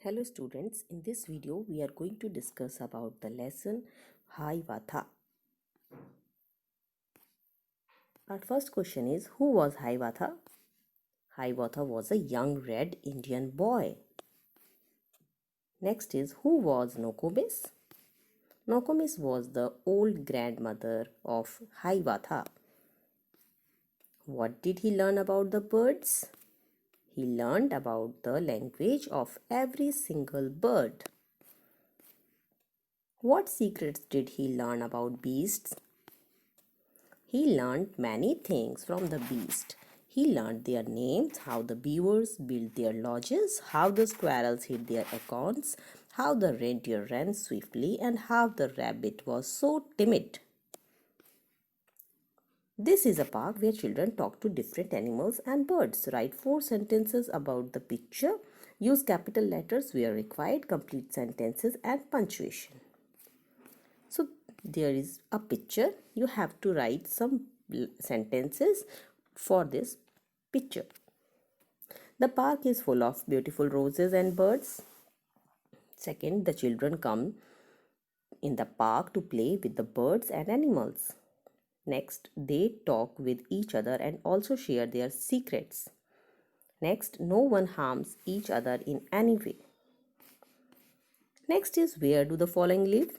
Hello students, in this video we are going to discuss about the lesson Hiawatha. Our first question is, who was Hiawatha? Hiawatha was a young red Indian boy. Next is, who was Nokomis? Nokomis was the old grandmother of Hiawatha. What did he learn about the birds? He learned about the language of every single bird. What secrets did he learn about beasts? He learned many things from the beast. He learned their names, how the beavers built their lodges, how the squirrels hid their acorns, how the reindeer ran swiftly, and how the rabbit was so timid. This is a park where children talk to different animals and birds. Write 4 sentences about the picture. Use capital letters where required. Complete sentences and punctuation. So there is a picture. You have to write some sentences for this picture. The park is full of beautiful roses and birds. Second, the children come in the park to play with the birds and animals. Next, they talk with each other and also share their secrets. Next, no one harms each other in any way. Next is, where do the following live?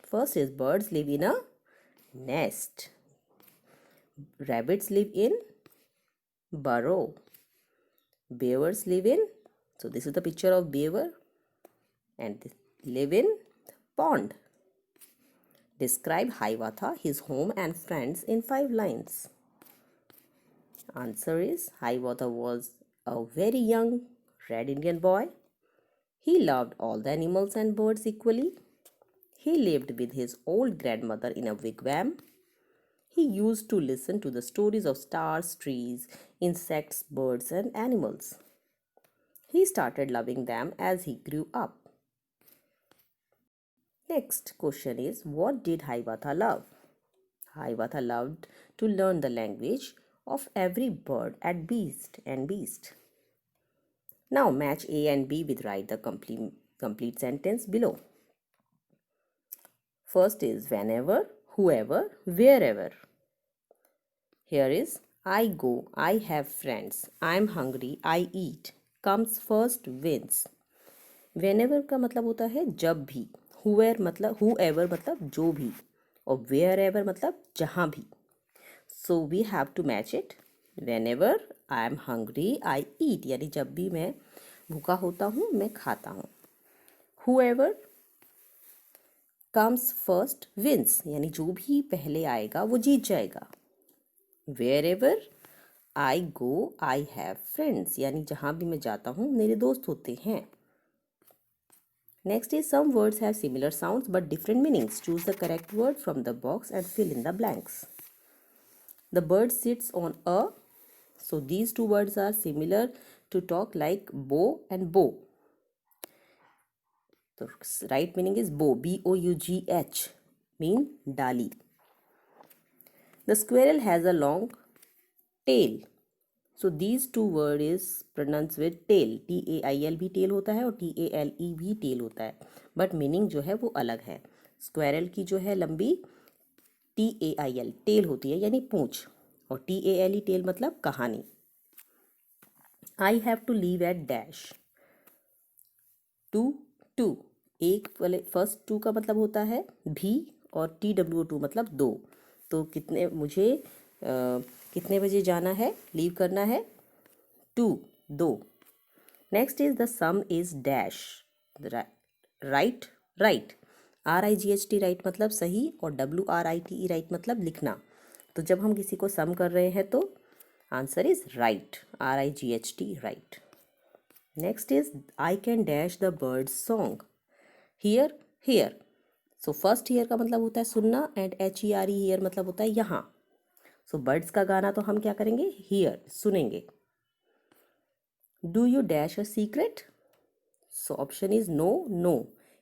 First is, birds live in a nest. Rabbits live in burrow. Beavers live in, so this is the picture of beaver, and they live in pond. Describe Hiawatha, his home and friends in 5 lines. Answer is, Hiawatha was a very young red Indian boy. He loved all the animals and birds equally. He lived with his old grandmother in a wigwam. He used to listen to the stories of stars, trees, insects, birds, and animals. He started loving them as he grew up. Next question is, what did Hiawatha love? Hiawatha loved to learn the language of every bird and beast. Now match A and B with write the complete sentence below. First is whenever, whoever, wherever. Here is, I go, I have friends, I am hungry, I eat. Comes first wins. Whenever का मतलब होता है जब भी. whoever मतलब जो भी. और wherever मतलब जहाँ भी. So we have to match it. Whenever I am hungry, I eat. यानी जब भी मैं भूखा होता हूँ मैं खाता हूँ. Whoever comes first wins. यानी जो भी पहले आएगा वो जीत जाएगा. Wherever I go, I have friends. यानी जहाँ भी मैं जाता हूँ मेरे दोस्त होते हैं. Next is, some words have similar sounds but different meanings. Choose the correct word from the box and fill in the blanks. The bird sits on a. So these two words are similar to talk like bow and bow. The right meaning is bow. B-O-U-G-H. Mean dali. The squirrel has a long tail. So these two word is pronounced with tail. T-A-I-L भी tail होता है और T-A-L-E भी tail होता है. But meaning जो है वो अलग है. Squirrel की जो है लंबी T-A-I-L tail होती है यानी पूंछ. और T-A-L-E tail मतलब कहानी. I have to leave at dash. To. एक वाले फर्स्ट टू का मतलब होता है भी और TW2 मतलब दो. तो कितने बजे जाना है, लीव करना है? 2. Next is the some is dash. Right. RIGHT right मतलब सही और WRITE राइट मतलब लिखना. तो जब हम किसी को सम कर रहे हैं तो answer is right. RIGHT right. Next is, I can dash the birds song. Here. So first here का मतलब होता है सुनना एंड HERE हियर मतलब होता है यहाँ. सो बर्ड्स का गाना तो हम क्या करेंगे? हियर सुनेंगे. Do you dash a secret? So option is no.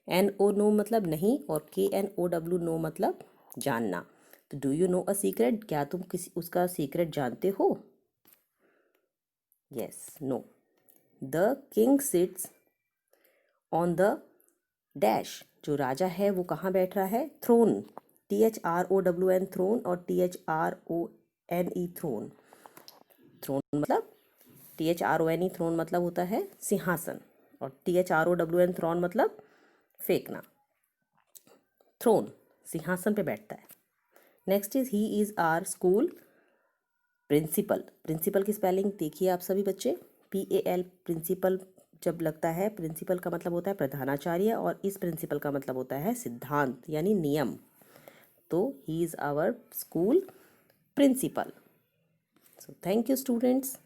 NO no मतलब नहीं और KNOW नो मतलब जानना. तो do you know a secret, क्या तुम किसी उसका सीक्रेट जानते हो? Yes. No. The king sits on the dash, जो राजा है वो कहाँ बैठ रहा है? थ्रोन, THROWN थ्रोन और THRONE थ्रोन। थ्रोन मतलब THRONE थ्रोन मतलब होता है सिंहासन, और THROWN थ्रोन मतलब फेंकना। थ्रोन सिंहासन पे बैठता है। Next is he is our school principal. Principal की स्पेलिंग देखिए आप सभी बच्चे, PAL प्रिंसिपल जब लगता है, प्रिंसिपल का मतलब होता है प्रधानाचार्य, और इस प्रिंसिपल का मतलब होता है सिद्धांत यानी नियम। तो he is our school principal. So thank you students.